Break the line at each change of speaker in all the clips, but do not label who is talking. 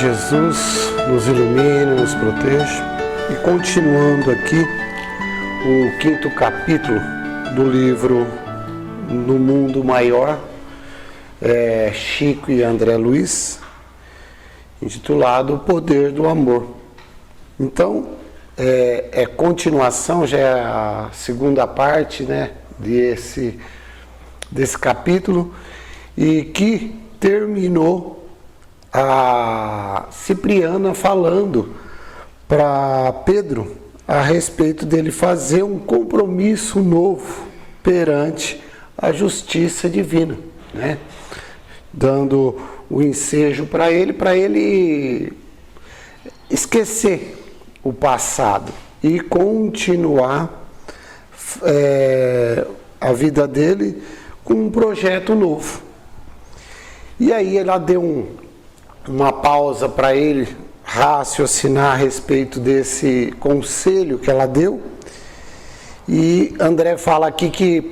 Jesus nos ilumine, nos proteja. E continuando aqui o 5º capítulo do livro No Mundo Maior, Chico e André Luiz, intitulado O Poder do Amor. Então, continuação, já é a segunda parte, né, desse capítulo, e que terminou a Cipriana falando para Pedro a respeito dele fazer um compromisso novo perante a justiça divina, né? Dando o ensejo para ele esquecer o passado e continuar a vida dele com um projeto novo. E aí ela deu uma pausa para ele raciocinar a respeito desse conselho que ela deu. E André fala aqui que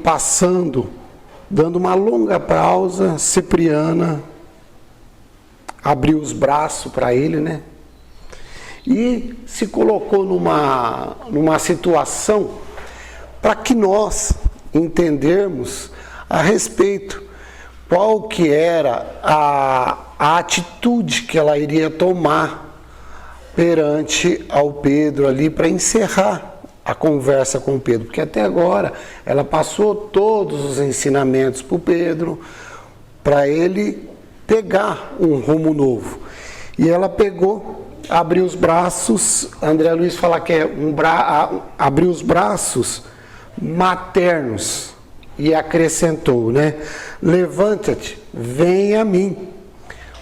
dando uma longa pausa, Cipriana abriu os braços para ele, né? E se colocou numa situação para que nós entendermos a respeito qual que era a atitude que ela iria tomar perante ao Pedro ali para encerrar a conversa com o Pedro, porque até agora ela passou todos os ensinamentos para o Pedro, para ele pegar um rumo novo. E ela pegou, abriu os braços, André Luiz fala que é abriu os braços maternos e acrescentou, né? Levanta-te, vem a mim,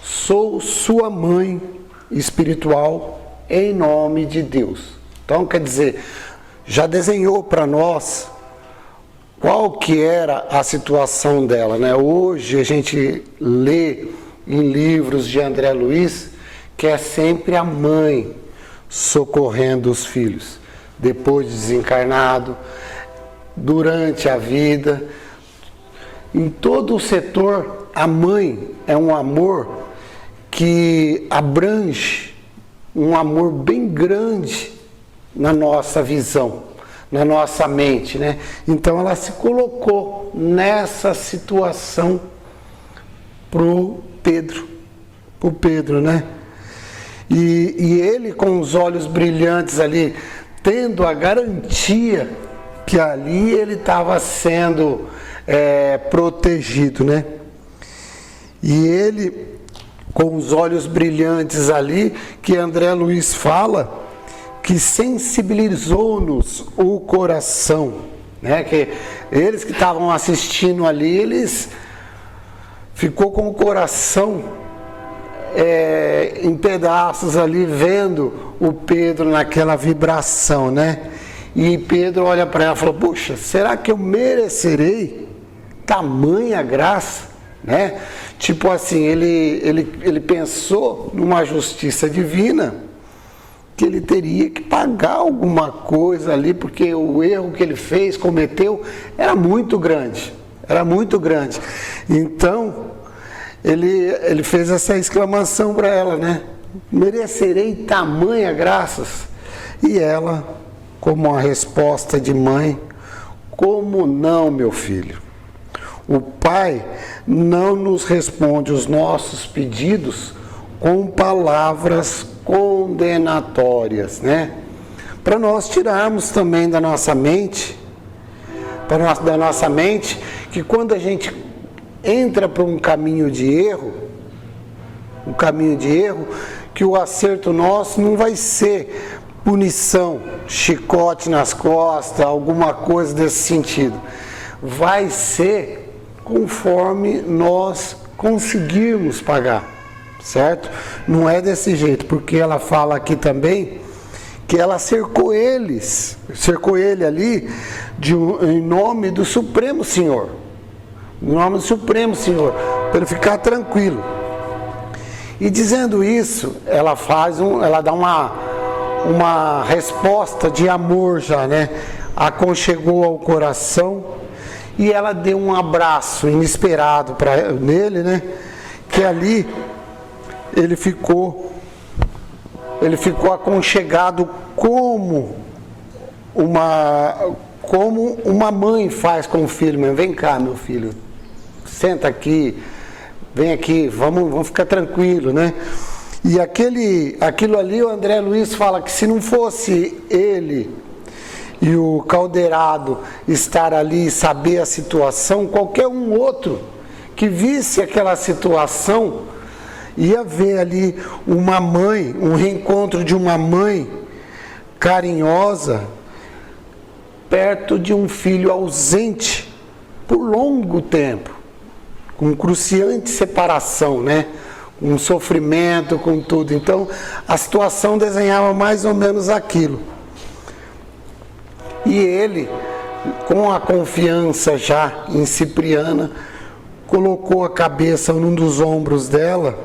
sou sua mãe espiritual em nome de Deus. Então, quer dizer, já desenhou para nós qual que era a situação dela, né? Hoje a gente lê em livros de André Luiz que é sempre a mãe socorrendo os filhos, depois de desencarnado, durante a vida. Em todo o setor, a mãe é um amor que abrange, um amor bem grande na nossa visão, na nossa mente, né? Então ela se colocou nessa pro Pedro, né? E ele com os olhos brilhantes ali, tendo a garantia que ali ele estava sendo protegido, né? E ele com os olhos brilhantes ali, que André Luiz fala, que sensibilizou-nos o coração, né? Que eles que estavam assistindo ali, eles ficou com o coração em pedaços ali, vendo o Pedro naquela vibração, né? E Pedro olha para ela e fala: puxa, será que eu merecerei tamanha graça, né? Tipo assim, ele pensou numa justiça divina, que ele teria que pagar alguma coisa ali, porque o erro que ele cometeu, era muito grande. Então, ele fez essa exclamação para ela, né? Merecerei tamanha graças? E ela, como uma resposta de mãe: como não, meu filho? O Pai não nos responde os nossos pedidos com palavras condenatórias, né? Para nós tirarmos também da nossa mente, que quando a gente entra para um caminho de erro, que o acerto nosso não vai ser punição, chicote nas costas, alguma coisa desse sentido. Vai ser conforme nós conseguirmos pagar, certo? Não é desse jeito, porque ela fala aqui também que ela cercou ele ali em nome do Supremo Senhor, para ele ficar tranquilo. E dizendo isso, ela dá uma resposta de amor já, né? Aconchegou ao coração. E ela deu um abraço inesperado nele, né? Que ali ele ficou ele ficou aconchegado como uma mãe faz com o filho. Vem cá, meu filho, senta aqui, vem aqui, vamos ficar tranquilo, né? E aquilo ali, o André Luiz fala que se não fosse ele e o Calderaro estar ali e saber a situação, qualquer um outro que visse aquela situação ia ver ali uma mãe, um reencontro de uma mãe carinhosa perto de um filho ausente por longo tempo, com cruciante separação, né? Com sofrimento, com tudo. Então, a situação desenhava mais ou menos aquilo. E ele, com a confiança já em Cipriana, colocou a cabeça num dos ombros dela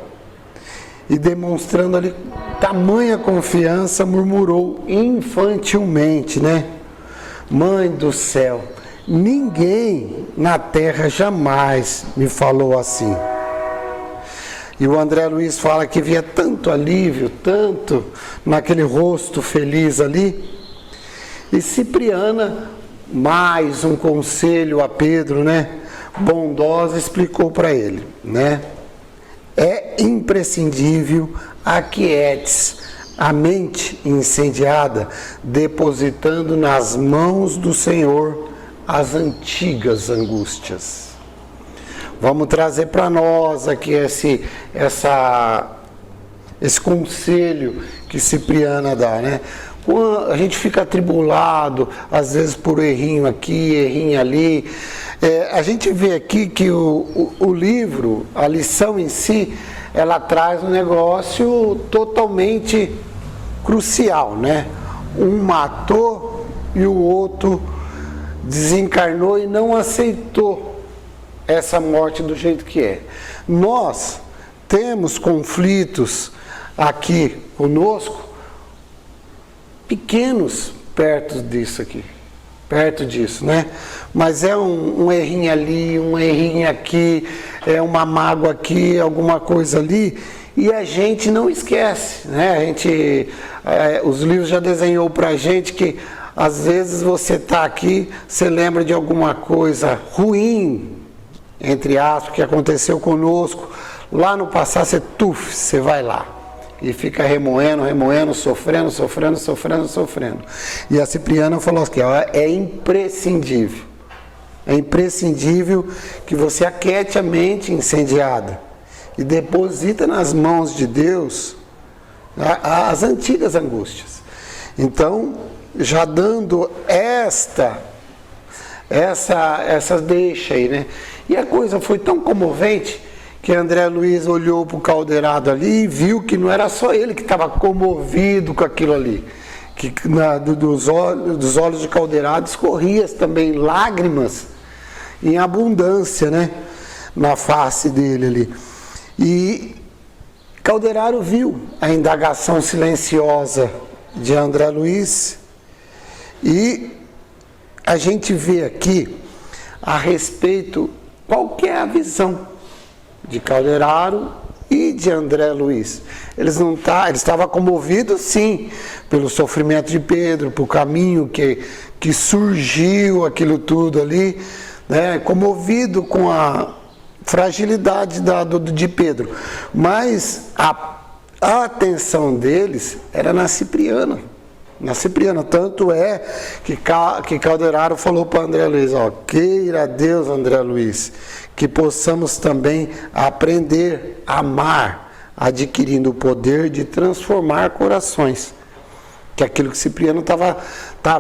e, demonstrando ali tamanha confiança, murmurou infantilmente, né? Mãe do céu, ninguém na terra jamais me falou assim. E o André Luiz fala que via tanto alívio, tanto naquele rosto feliz ali. E Cipriana, mais um conselho a Pedro, né? Bondosa, explicou para ele, né? É imprescindível aquietes a mente incendiada, depositando nas mãos do Senhor as antigas angústias. Vamos trazer para nós aqui esse conselho que Cipriana dá, né? Quando a gente fica atribulado, às vezes por errinho aqui, errinho ali, a gente vê aqui que o livro, a lição em si, ela traz um negócio totalmente crucial, né? Um matou e o outro desencarnou e não aceitou essa morte do jeito que é. Nós temos conflitos aqui conosco, pequenos perto disso, né? Mas é um errinho ali, um errinho aqui, é uma mágoa aqui, alguma coisa ali, e a gente não esquece, né? Os livros já desenhou pra gente que às vezes você tá aqui, você lembra de alguma coisa ruim, entre aspas, que aconteceu conosco lá no passado, você vai lá e fica remoendo, sofrendo. E a Cipriana falou assim, ó, é imprescindível que você aquiete a mente incendiada e deposita nas mãos de Deus as antigas angústias. Então, já dando essa deixa aí, né? E a coisa foi tão comovente que André Luiz olhou para o Calderaro ali e viu que não era só ele que estava comovido com aquilo ali, que dos olhos de Calderaro escorriam também lágrimas em abundância, né? Na face dele ali. E Calderaro viu a indagação silenciosa de André Luiz e a gente vê aqui a respeito qual que é a visão de Calderaro e de André Luiz. Eles estavam comovidos, sim, pelo sofrimento de Pedro, pelo caminho que surgiu aquilo tudo ali, né? Comovido com a fragilidade de Pedro. Mas a atenção deles era na Cipriana. Tanto é que Calderaro falou para André Luiz, ó, queira Deus, André Luiz, que possamos também aprender a amar, adquirindo o poder de transformar corações. Que é aquilo que Cipriano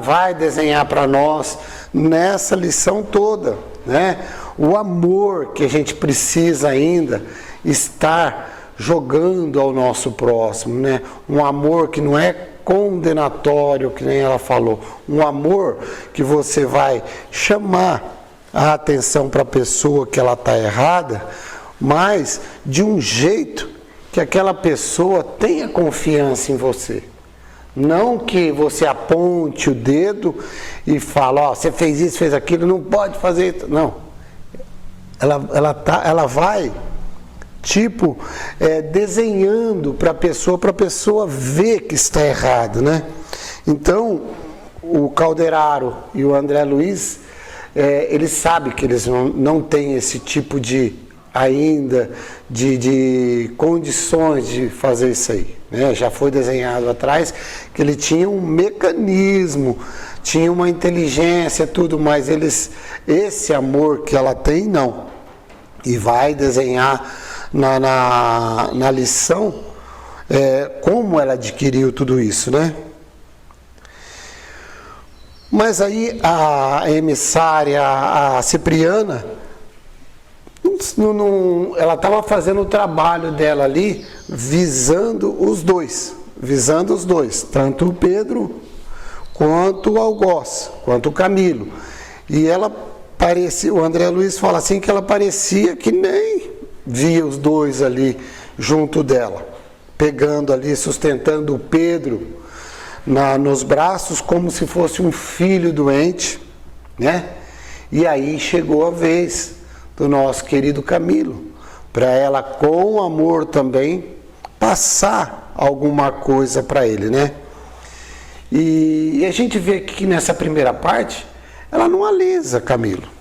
vai desenhar para nós nessa lição toda, né? O amor que a gente precisa ainda estar jogando ao nosso próximo, né? Um amor que não é condenatório, que nem ela falou, um amor que você vai chamar a atenção para a pessoa que ela está errada, mas de um jeito que aquela pessoa tenha confiança em você. Não que você aponte o dedo e fale, ó, você fez isso, fez aquilo, não pode fazer isso. Não. Ela vai tipo desenhando para a pessoa ver que está errado, né? Então, o Calderaro e o André Luiz, eles sabem que eles não têm esse tipo de condições de fazer isso aí, né? Já foi desenhado atrás que ele tinha um mecanismo, tinha uma inteligência, tudo, mas esse amor que ela tem, não. E vai desenhar na lição como ela adquiriu tudo isso, né? Mas aí a emissária, a Cipriana, ela estava fazendo o trabalho dela ali, visando os dois, tanto o Pedro, quanto o Algoz, quanto o Camilo. E ela parecia, o André Luiz fala assim, que ela parecia que nem via os dois ali junto dela, pegando ali, sustentando o Pedro nos braços, como se fosse um filho doente, né? E aí chegou a vez do nosso querido Camilo, para ela, com amor também, passar alguma coisa para ele, né? E a gente vê que nessa primeira parte, ela não alisa Camilo.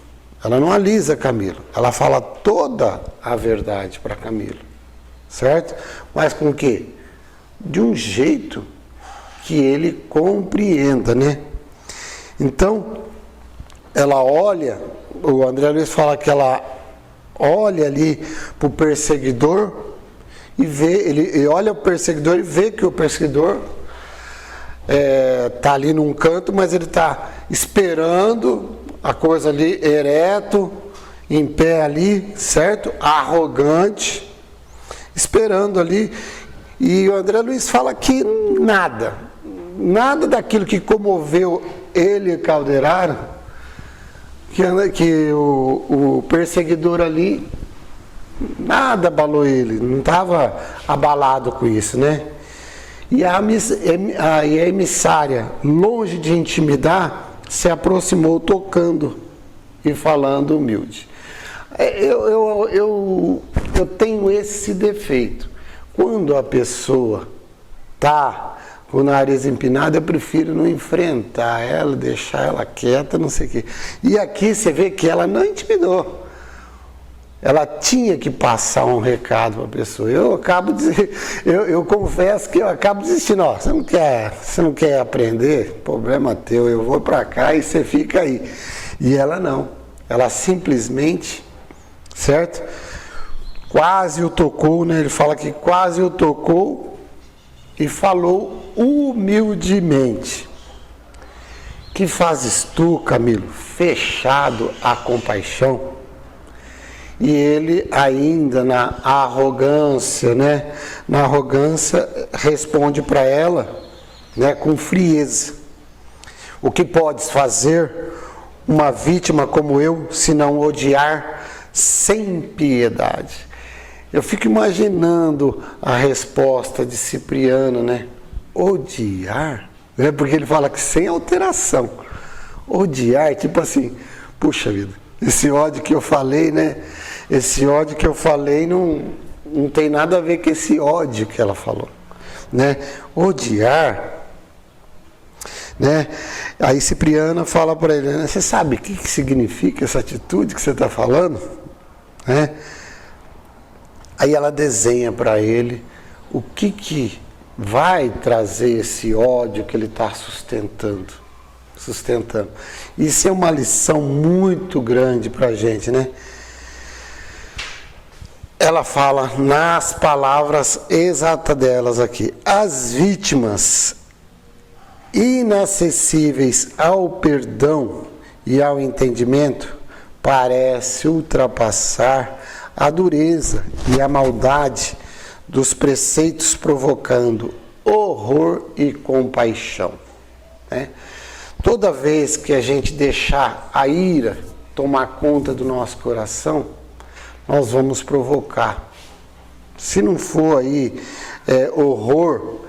Ela fala toda a verdade para Camilo, certo? Mas com o quê? De um jeito que ele compreenda, né? Então, ela olha, o André Luiz fala que ela olha ali para o perseguidor e vê, ele olha o perseguidor e vê que o perseguidor está ali num canto, mas ele está esperando a coisa ali, ereto, em pé ali, certo? Arrogante, esperando ali. E o André Luiz fala que nada daquilo que comoveu ele e Calderaro, que o perseguidor ali, nada abalou ele, não estava abalado com isso, né? E a emissária, longe de intimidar, se aproximou tocando e falando humilde. Eu tenho esse defeito. Quando a pessoa está com o nariz empinado, eu prefiro não enfrentar ela, deixar ela quieta, não sei o quê. E aqui você vê que ela não intimidou. Ela tinha que passar um recado para a pessoa. Eu confesso que eu acabo desistindo. Ó, você não quer aprender? Problema teu, eu vou para cá e você fica aí. E ela não. Ela simplesmente, certo? Quase o tocou, né? Ele fala que quase o tocou e falou humildemente. Que fazes tu, Camilo, fechado à compaixão? E ele ainda na arrogância, né? Na arrogância responde para ela, né? Com frieza. O que podes fazer uma vítima como eu, se não odiar sem piedade? Eu fico imaginando a resposta de Cipriano, né? Odiar? Né? Porque ele fala que sem alteração. Odiar, tipo assim, puxa vida, esse ódio que eu falei, né? Esse ódio que eu falei não tem nada a ver com esse ódio que ela falou, né? Odiar, né? Aí Cipriana fala para ele, né? Você sabe o que significa essa atitude que você está falando? Né? Aí ela desenha para ele o que vai trazer esse ódio que ele está sustentando. Isso é uma lição muito grande para a gente, né? Ela fala nas palavras exatas delas aqui: as vítimas inacessíveis ao perdão e ao entendimento parece ultrapassar a dureza e a maldade dos preceitos, provocando horror e compaixão, né? Toda vez que a gente deixar a ira tomar conta do nosso coração, nós vamos provocar. Se não for aí horror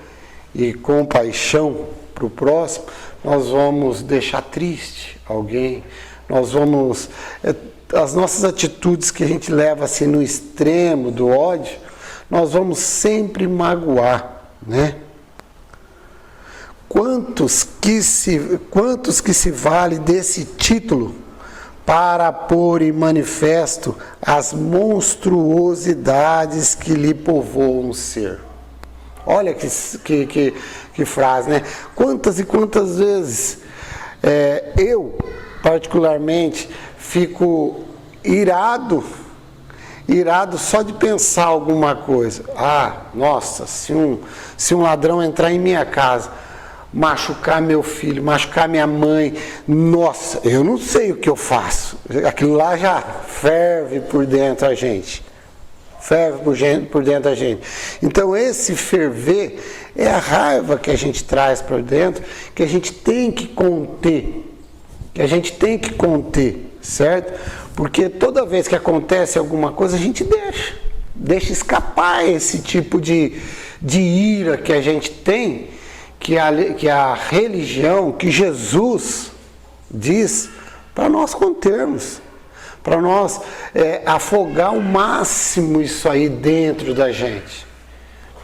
e compaixão para o próximo, nós vamos deixar triste alguém, nós vamos, as nossas atitudes que a gente leva assim no extremo do ódio, nós vamos sempre magoar, né? Quantos que se vale desse título para pôr em manifesto as monstruosidades que lhe povoam o ser? Olha que frase, né? Quantas e quantas vezes eu, particularmente, fico irado só de pensar alguma coisa. Ah, nossa, se um ladrão entrar em minha casa, machucar meu filho, machucar minha mãe, nossa, eu não sei o que eu faço. Aquilo lá já ferve por dentro a gente. Ferve por dentro da gente. Então esse ferver é a raiva que a gente traz para dentro, que a gente tem que conter. Certo? Porque toda vez que acontece alguma coisa, a gente deixa escapar esse tipo de ira que a gente tem, que a religião, que Jesus diz para nós contermos, para nós afogar ao máximo isso aí dentro da gente,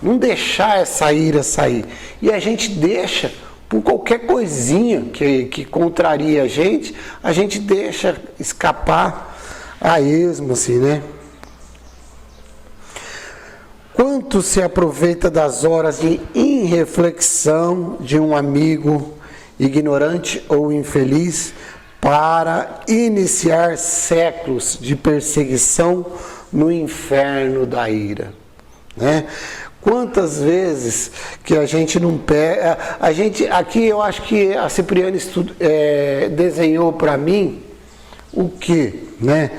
não deixar essa ira sair. E a gente deixa, por qualquer coisinha que contraria a gente deixa escapar a esmo, assim, né? Quanto se aproveita das horas de irreflexão de um amigo ignorante ou infeliz para iniciar séculos de perseguição no inferno da ira, né? Quantas vezes que a gente não pega... Aqui eu acho que a Cipriani desenhou para mim o que, né?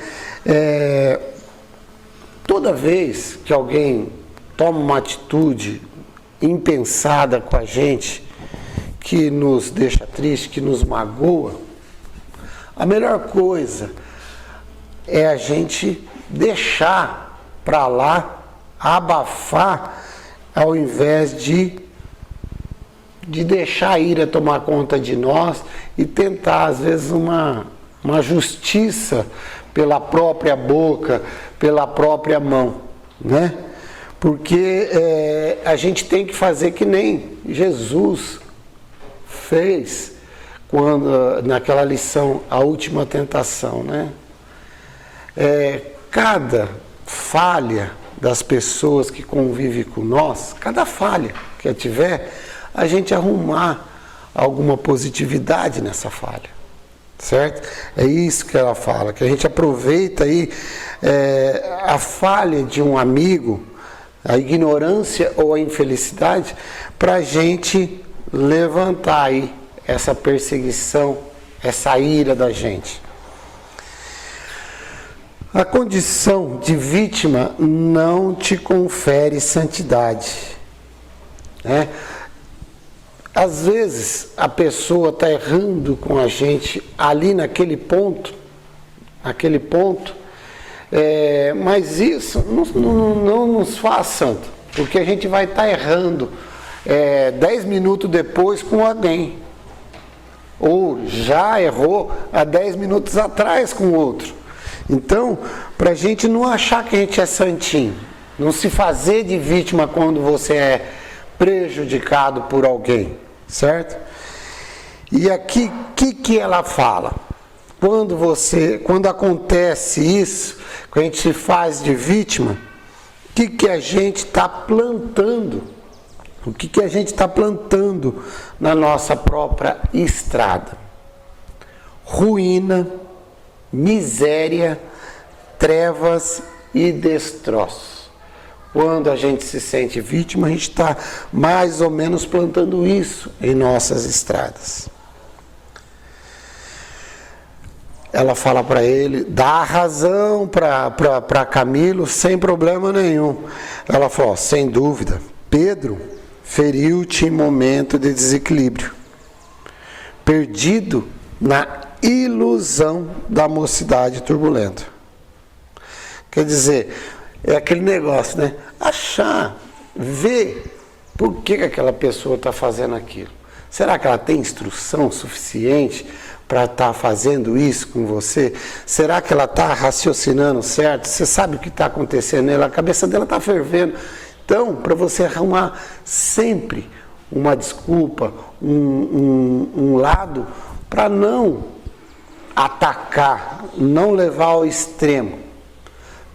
Toda vez que alguém toma uma atitude impensada com a gente, que nos deixa triste, que nos magoa, a melhor coisa é a gente deixar para lá, abafar, ao invés de deixar a ira tomar conta de nós e tentar, às vezes, uma justiça pela própria boca, pela própria mão, né? Porque a gente tem que fazer que nem Jesus fez naquela lição, a última tentação, né? Cada falha das pessoas que convivem com nós, cada falha que tiver, a gente arrumar alguma positividade nessa falha, certo? É isso que ela fala, que a gente aproveita aí a falha de um amigo, a ignorância ou a infelicidade, para a gente levantar aí essa perseguição, essa ira da gente. A condição de vítima não te confere santidade, né? Às vezes a pessoa está errando com a gente ali naquele ponto, mas isso não nos faz santo, porque a gente vai estar errando 10 minutos depois com alguém, ou já errou há 10 minutos atrás com outro. Então, para a gente não achar que a gente é santinho, não se fazer de vítima quando você é prejudicado por alguém, certo? E aqui, o que ela fala? Quando acontece isso, quando a gente se faz de vítima, o que a gente está plantando? O que a gente está plantando na nossa própria estrada? Ruína, miséria, trevas e destroço. Quando a gente se sente vítima, a gente está mais ou menos plantando isso em nossas estradas. Ela fala para ele, dá razão para Camilo sem problema nenhum. Ela falou, sem dúvida, Pedro feriu-te em momento de desequilíbrio, perdido na ilusão da mocidade turbulenta. Quer dizer, é aquele negócio, né? Achar, ver por que aquela pessoa está fazendo aquilo. Será que ela tem instrução suficiente para estar fazendo isso com você? Será que ela está raciocinando certo? Você sabe o que está acontecendo nela? A cabeça dela está fervendo. Então, para você arrumar sempre uma desculpa, um lado, para não atacar, não levar ao extremo.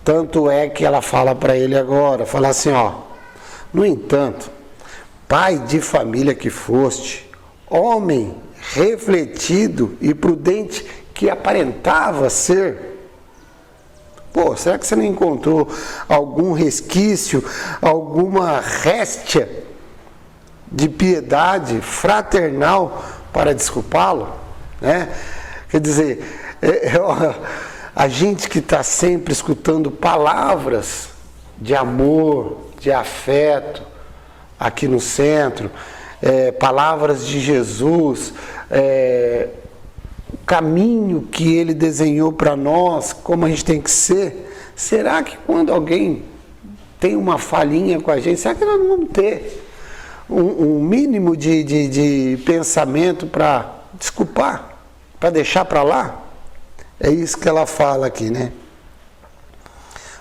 Tanto é que ela fala para ele agora, fala assim, ó, no entanto, pai de família que foste, homem refletido e prudente que aparentava ser. Pô, será que você não encontrou algum resquício, alguma réstia de piedade fraternal para desculpá-lo? Né? Quer dizer, a gente que está sempre escutando palavras de amor, de afeto, aqui no centro, palavras de Jesus, o caminho que ele desenhou para nós, como a gente tem que ser, será que quando alguém tem uma falhinha com a gente, será que nós não vamos ter um mínimo de pensamento para desculpar, para deixar para lá? É isso que ela fala aqui, né?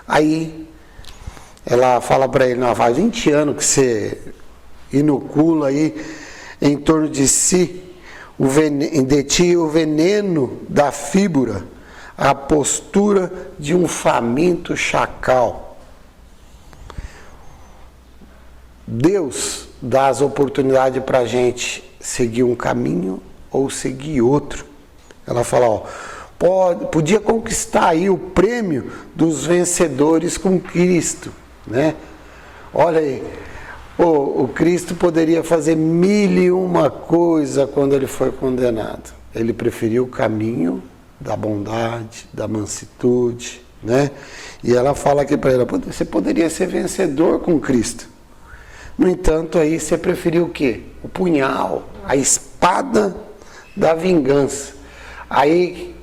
Aí ela fala para ele, não, faz 20 anos que você inocula aí em torno de si, de ti o veneno da fíbula, a postura de um faminto chacal. Deus dá as oportunidades para a gente seguir um caminho ou seguir outro. Ela fala, ó, podia conquistar aí o prêmio dos vencedores com Cristo, né? Olha aí, o Cristo poderia fazer 1001 coisa quando ele foi condenado. Ele preferiu o caminho da bondade, da mansitude, né? E ela fala aqui para ela, você poderia ser vencedor com Cristo. No entanto, aí você preferiu o quê? O punhal, a espada da vingança. Aí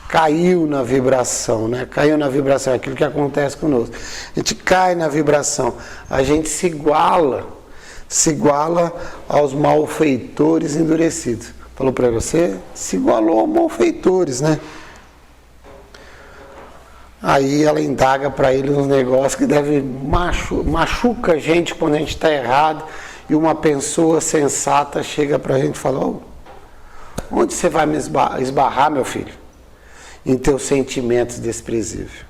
caiu na vibração, né? Caiu na vibração, é aquilo que acontece conosco. A gente cai na vibração, a gente se iguala aos malfeitores endurecidos. Falou para você, se igualou aos malfeitores, né? Aí ela indaga para ele uns negócios que deve machuca a gente quando a gente está errado, e uma pessoa sensata chega para a gente e fala, oh, onde você vai me esbarrar, meu filho? Em teus sentimentos desprezíveis.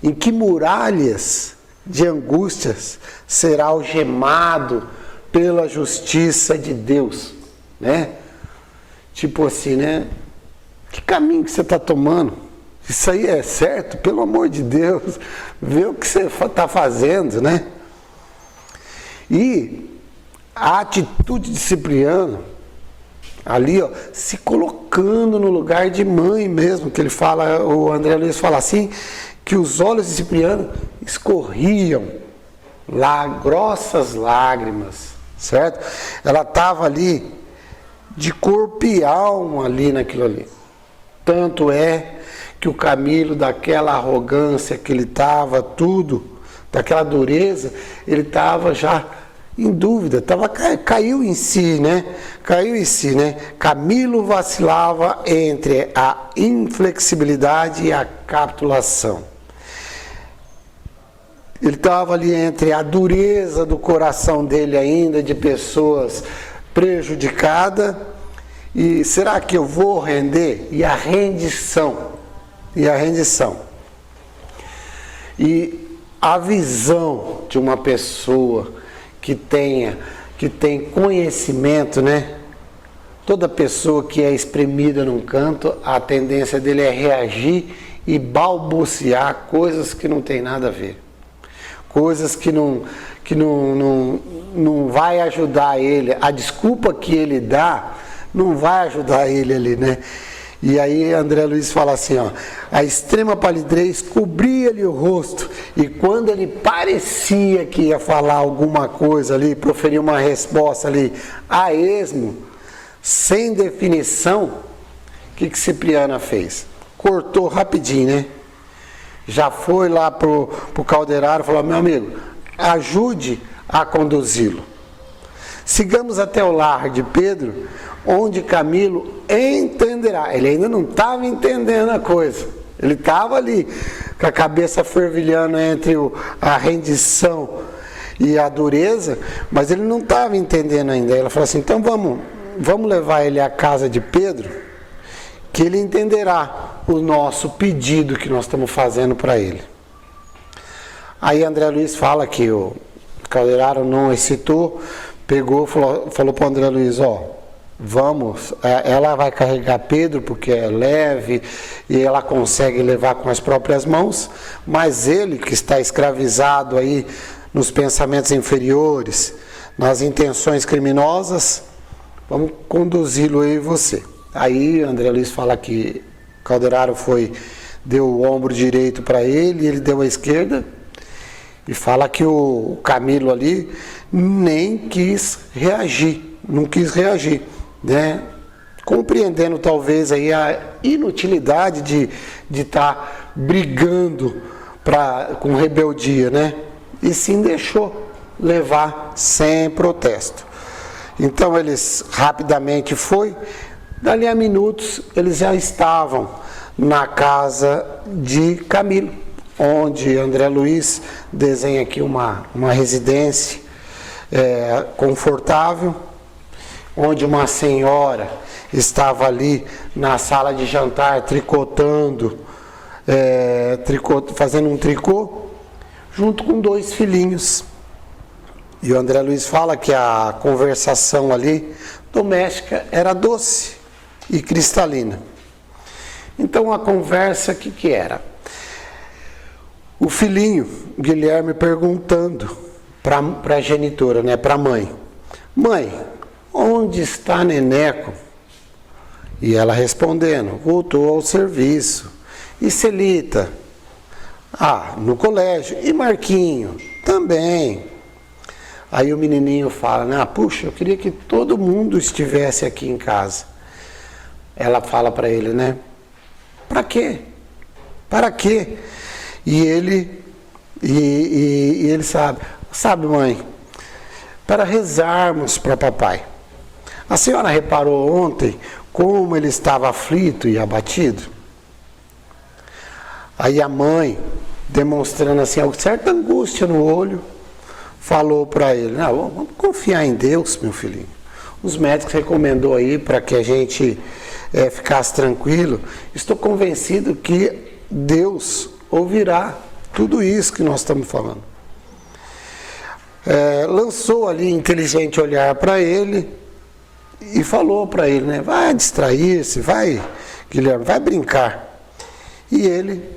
Em que muralhas de angústias será algemado pela justiça de Deus, né? Tipo assim, né? Que caminho que você está tomando? Isso aí é certo? Pelo amor de Deus, vê o que você está fazendo, né? E a atitude de Cipriano, ali, ó, se colocando no lugar de mãe mesmo, que ele fala, o André Luiz fala assim, que os olhos de Cipriano escorriam grossas lágrimas, certo? Ela estava ali de corpo e alma ali naquilo ali. Tanto é que o Camilo, daquela arrogância que ele estava, tudo, daquela dureza, ele estava já em dúvida, caiu em si, né? Caiu em si, né? Camilo vacilava entre a inflexibilidade e a capitulação. Ele estava ali entre a dureza do coração dele ainda, de pessoas prejudicadas, e será que eu vou render? E a rendição. E a visão de uma pessoa que tem conhecimento, né? Toda pessoa que é espremida num canto, a tendência dele é reagir e balbuciar coisas que não tem nada a ver. Coisas que não vai ajudar ele. A desculpa que ele dá não vai ajudar ele ali, né? E aí André Luiz fala assim, ó, a extrema palidez cobria-lhe o rosto, e quando ele parecia que ia falar alguma coisa ali, proferir uma resposta ali a esmo, sem definição, o que Cipriana fez? Cortou rapidinho, né? Já foi lá pro Calderaro e falou, meu amigo, ajude a conduzi-lo. Sigamos até o lar de Pedro, onde Camilo entenderá. Ele ainda não estava entendendo a coisa. Ele estava ali com a cabeça fervilhando entre a rendição e a dureza, mas ele não estava entendendo ainda. Ela falou assim, então vamos levar ele à casa de Pedro, que ele entenderá o nosso pedido que nós estamos fazendo para ele. Aí André Luiz fala que o Calderaro não excitou, pegou, falou para o André Luiz, vamos, ela vai carregar Pedro porque é leve e ela consegue levar com as próprias mãos, mas ele que está escravizado aí nos pensamentos inferiores, nas intenções criminosas, vamos conduzi-lo aí você. Aí André Luiz fala que Calderaro deu o ombro direito para ele e ele deu a esquerda, e fala que o Camilo ali nem quis reagir, não quis reagir, né? Compreendendo talvez aí a inutilidade de estar brigando com rebeldia, né? E sim deixou levar sem protesto. Então eles rapidamente dali a minutos eles já estavam na casa de Camilo, onde André Luiz desenha aqui uma residência confortável, onde uma senhora estava ali na sala de jantar tricotando, fazendo um tricô, junto com 2 filhinhos. E o André Luiz fala que a conversação ali doméstica era doce e cristalina. Então a conversa, o que era? O filhinho, Guilherme, perguntando para a genitora, né, para a mãe, mãe, onde está Neneco? E ela respondendo, voltou ao serviço. E Celita? No colégio. E Marquinho? Também. Aí o menininho fala, puxa, eu queria que todo mundo estivesse aqui em casa. Ela fala para ele, né, para quê? Para quê? E ele sabe, mãe, para rezarmos para papai. A senhora reparou ontem como ele estava aflito e abatido? Aí a mãe, demonstrando assim, certa angústia no olho, falou para ele, vamos confiar em Deus, meu filhinho. Os médicos recomendou aí para que a gente ficasse tranquilo. Estou convencido que Deus ouvirá tudo isso que nós estamos falando. Lançou ali inteligente olhar para ele e falou para ele, né, vai distrair-se, vai, Guilherme, vai brincar. E ele,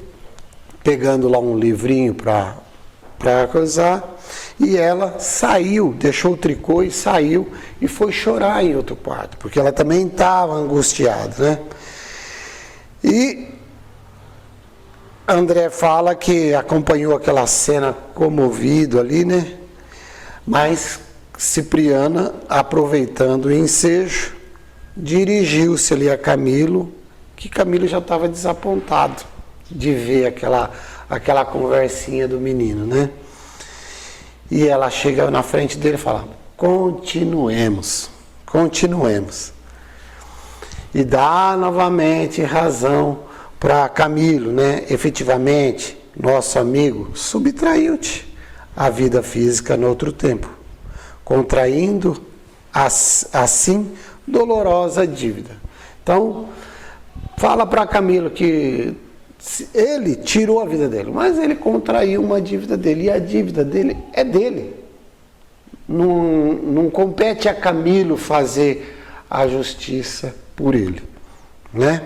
pegando lá um livrinho para coisar, e ela saiu, deixou o tricô e saiu e foi chorar em outro quarto, porque ela também estava angustiada, né? E André fala que acompanhou aquela cena comovido ali, né? Mas Cipriana, aproveitando o ensejo, dirigiu-se ali a Camilo, que Camilo já estava desapontado de ver aquela conversinha do menino, né? E ela chega na frente dele e fala, continuemos. E dá novamente razão para Camilo, né? Efetivamente, nosso amigo subtraiu-te a vida física no outro tempo, contraindo assim dolorosa dívida. Então, fala para Camilo que ele tirou a vida dele, mas ele contraiu uma dívida dele, e a dívida dele é dele. Não compete a Camilo fazer a justiça por ele, né?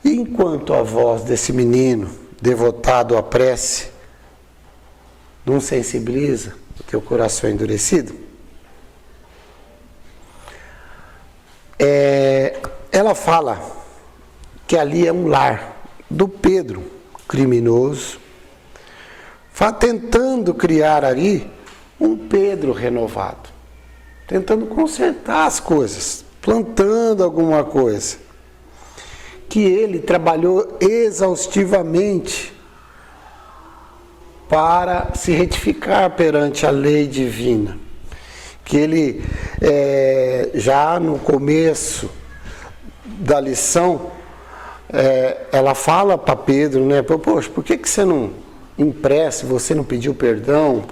E enquanto a voz desse menino, devotado à prece, não sensibiliza o teu coração endurecido, ela fala que ali é um lar do Pedro, criminoso, tentando criar ali um Pedro renovado, tentando consertar as coisas, plantando alguma coisa, que ele trabalhou exaustivamente para se retificar perante a lei divina, que ele, já no começo da lição, ela fala para Pedro, né? Poxa, por que você não empresta, você não pediu perdão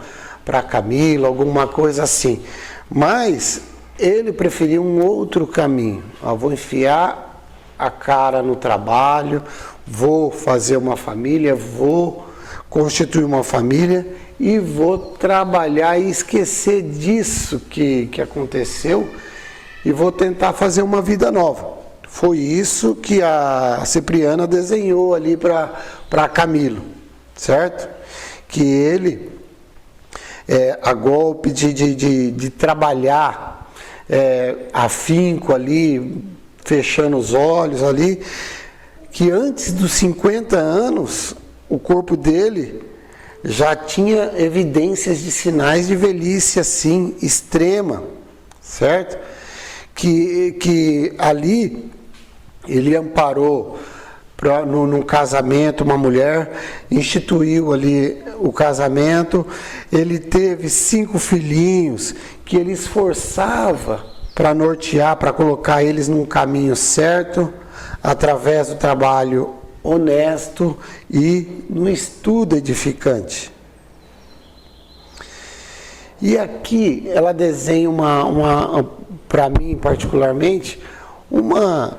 para Camila, alguma coisa assim? Mas ele preferiu um outro caminho. Vou enfiar a cara no trabalho, vou fazer uma família, vou constituir uma família e vou trabalhar e esquecer disso que aconteceu e vou tentar fazer uma vida nova. Foi isso que a Cipriana desenhou ali para Camilo, certo? Que ele, a golpe de trabalhar afinco ali, fechando os olhos ali, que antes dos 50 anos, o corpo dele já tinha evidências de sinais de velhice assim, extrema, certo? Que ali ele amparou num casamento, uma mulher, instituiu ali o casamento, ele teve 5 filhinhos que ele esforçava para nortear, para colocar eles num caminho certo, através do trabalho honesto e no estudo edificante. E aqui ela desenha para mim particularmente, uma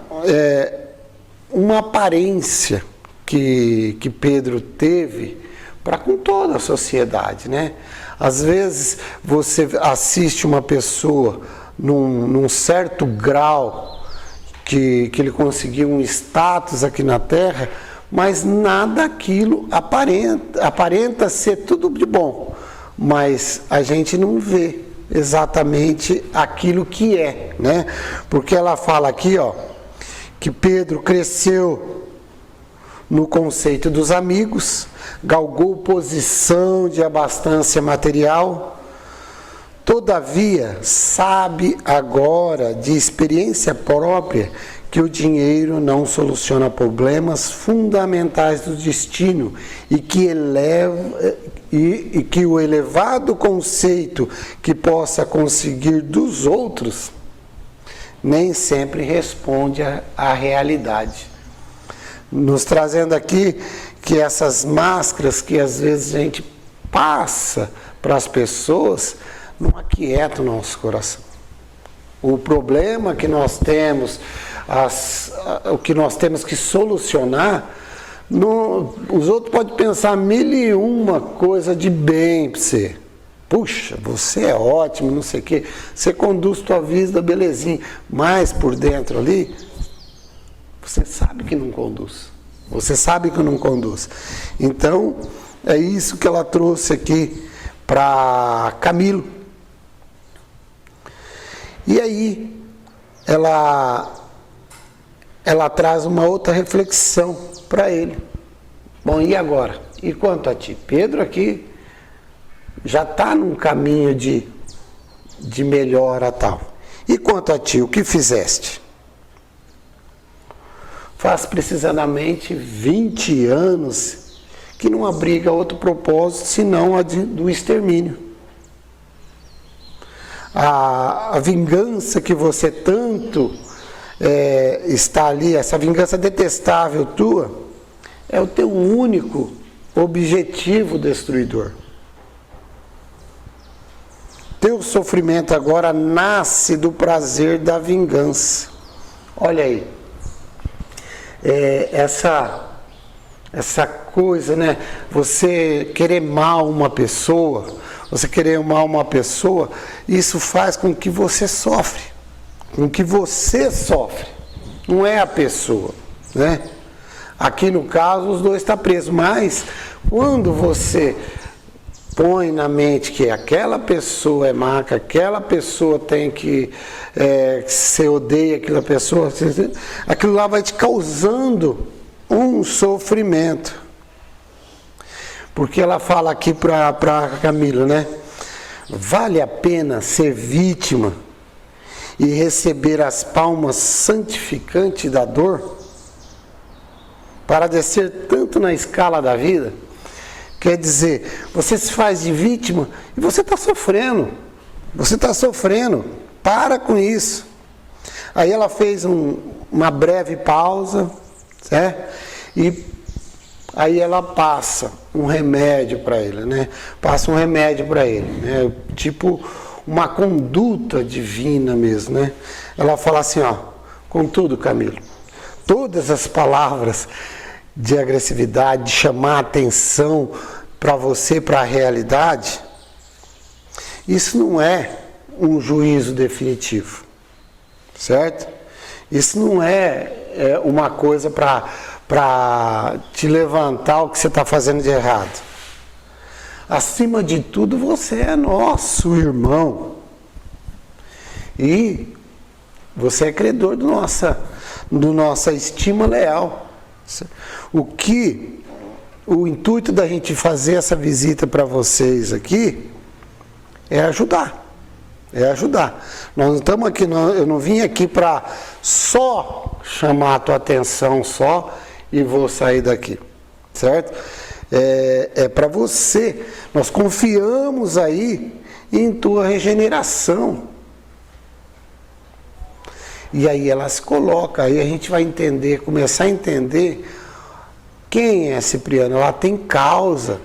aparência que Pedro teve para com toda a sociedade, né? Às vezes você assiste uma pessoa num certo grau que ele conseguiu um status aqui na Terra, mas nada aquilo aparenta ser tudo de bom, mas a gente não vê exatamente aquilo que é, né? Porque ela fala aqui, que Pedro cresceu no conceito dos amigos, galgou posição de abastança material. Todavia, sabe agora, de experiência própria, que o dinheiro não soluciona problemas fundamentais do destino e que o elevado conceito que possa conseguir dos outros nem sempre responde à realidade. Nos trazendo aqui que essas máscaras que às vezes a gente passa para as pessoas não aquieta o nosso coração. O problema que nós temos, o que nós temos que solucionar, os outros podem pensar 1001 coisa de bem para você. Puxa, você é ótimo, não sei o quê. Você conduz tua vida belezinha. Mas por dentro ali, você sabe que não conduz. Você sabe que não conduz. Então, é isso que ela trouxe aqui para Camilo. E aí, ela traz uma outra reflexão para ele. Bom, e agora? E quanto a ti? Pedro aqui já está num caminho de melhora tal. E quanto a ti, o que fizeste? Faz precisamente 20 anos que não abriga outro propósito senão a do extermínio. A vingança que você tanto está ali, essa vingança detestável tua, é o teu único objetivo destruidor. Teu sofrimento agora nasce do prazer da vingança. Olha aí, essa coisa, né? Você querer mal uma pessoa, isso faz com que você sofre. Não é a pessoa, né? Aqui no caso os dois estão presos, mas quando você põe na mente que aquela pessoa é má, que aquela pessoa tem que você odeia aquela pessoa, aquilo lá vai te causando um sofrimento. Porque ela fala aqui para Camila, né? Vale a pena ser vítima e receber as palmas santificantes da dor para descer tanto na escala da vida? Quer dizer, você se faz de vítima e você está sofrendo. Você está sofrendo, para com isso. Aí ela fez uma breve pausa, certo? E aí ela passa um remédio para ele, né? Passa um remédio para ele, né? Tipo uma conduta divina mesmo, né? Ela fala assim, ó, contudo, Camilo, todas as palavras de agressividade, de chamar atenção para você, para a realidade, isso não é um juízo definitivo, certo? Isso não é uma coisa para te levantar o que você está fazendo de errado. Acima de tudo, você é nosso irmão. E você é credor do nossa estima leal. O intuito da gente fazer essa visita para vocês aqui é ajudar. É ajudar. Nós não estamos aqui, eu não vim aqui para só chamar a tua atenção só e vou sair daqui, certo? É para você. Nós confiamos aí em tua regeneração. E aí ela se coloca, aí a gente vai entender, começar a entender quem é Cipriana. Ela tem causa,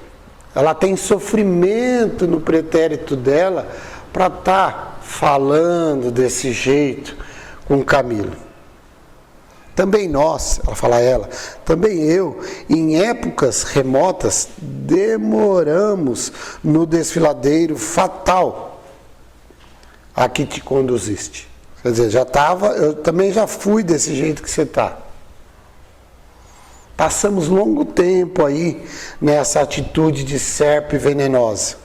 ela tem sofrimento no pretérito dela para estar falando desse jeito com Camilo. Também nós, ela fala também eu, em épocas remotas, demoramos no desfiladeiro fatal a que te conduziste. Quer dizer, eu também já fui desse jeito que você está. Passamos longo tempo aí nessa atitude de serpe venenosa.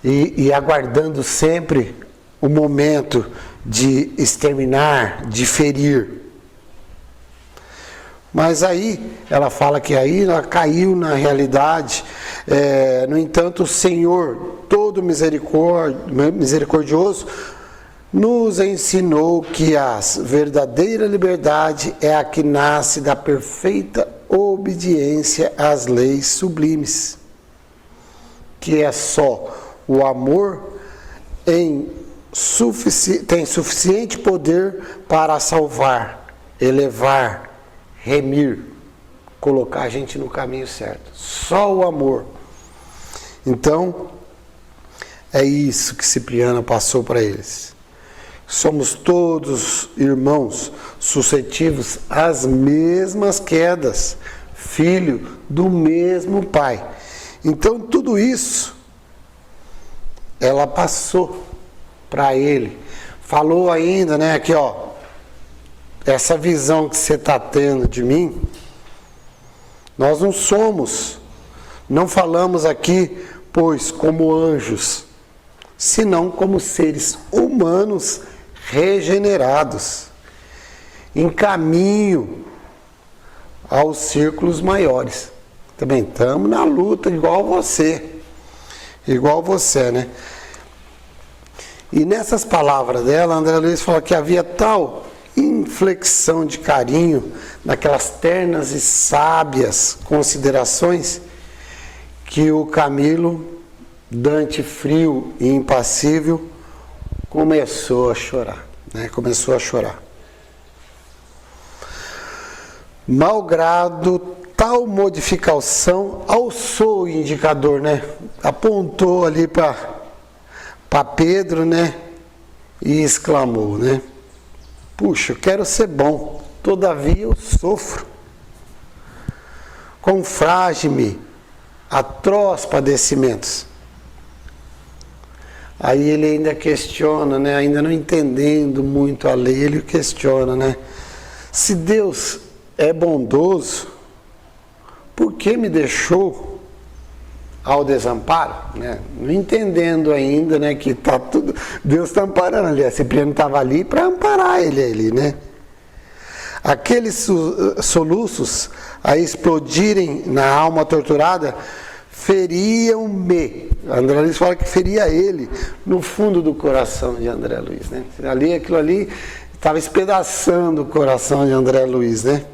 E aguardando sempre o momento de exterminar, de ferir. Mas aí, ela fala que aí ela caiu na realidade. No entanto, o Senhor, todo misericordioso, nos ensinou que a verdadeira liberdade é a que nasce da perfeita obediência às leis sublimes, que é só o amor tem suficiente poder para salvar, elevar, remir, colocar a gente no caminho certo. Só o amor. Então, é isso que Cipriana passou para eles. Somos todos irmãos suscetíveis às mesmas quedas, filho do mesmo pai. Então, tudo isso ela passou para ele. Falou ainda, né, aqui ó, essa visão que você está tendo de mim, nós não falamos aqui, pois, como anjos, senão como seres humanos regenerados, em caminho aos círculos maiores. Também estamos na luta igual você, né? E nessas palavras dela, André Luiz falou que havia tal inflexão de carinho, naquelas ternas e sábias considerações, que o Camilo, Dante frio e impassível, começou a chorar, né? Começou a chorar. Malgrado tal modificação, alçou o indicador, né? Apontou ali para Pedro, né? E exclamou, né? Puxa, eu quero ser bom, todavia eu sofro. Confrage-me atroz padecimentos. Aí ele ainda questiona, né? Ainda não entendendo muito a lei, ele questiona, né? Se Deus é bondoso, por que me deixou ao desamparo, né? Não entendendo ainda, né, que tá tudo, Deus está amparando ali, a Cipriano estava ali para amparar ele ali, né? Aqueles soluços a explodirem na alma torturada feriam-me. André Luiz fala que feria ele no fundo do coração de André Luiz, né? Aquilo ali estava espedaçando o coração de André Luiz, né?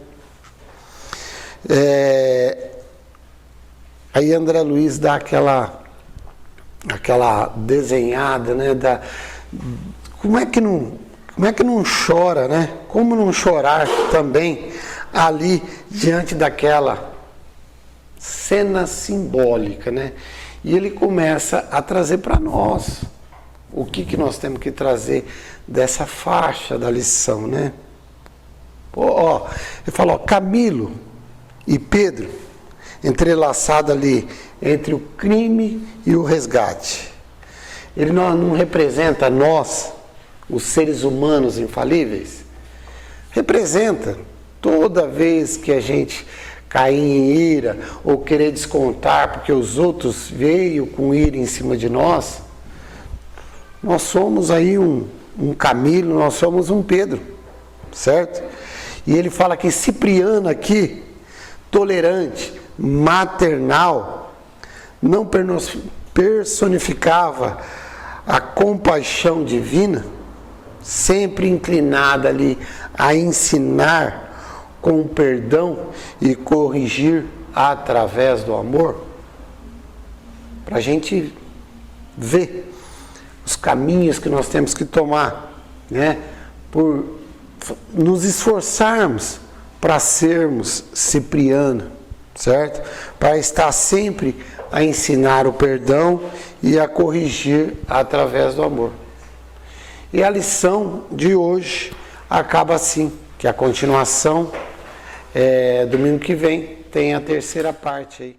Aí André Luiz dá aquela desenhada, né, como é que não chora, né? Como não chorar também ali diante daquela cena simbólica, né? E ele começa a trazer para nós o que nós temos que trazer dessa faixa da lição, né? Ele fala, Camilo e Pedro, entrelaçado ali entre o crime e o resgate. Ele não representa nós, os seres humanos infalíveis? Representa. Toda vez que a gente cair em ira ou querer descontar porque os outros veio com ira em cima de nós, nós somos aí um Camilo, nós somos um Pedro, certo? E ele fala que Cipriano aqui, tolerante, maternal, não personificava a compaixão divina, sempre inclinada ali a ensinar com perdão e corrigir através do amor, para a gente ver os caminhos que nós temos que tomar, né? Por nos esforçarmos para sermos Cipriano, certo? Para estar sempre a ensinar o perdão e a corrigir através do amor. E a lição de hoje acaba assim, que a continuação, domingo que vem, tem a terceira parte aí.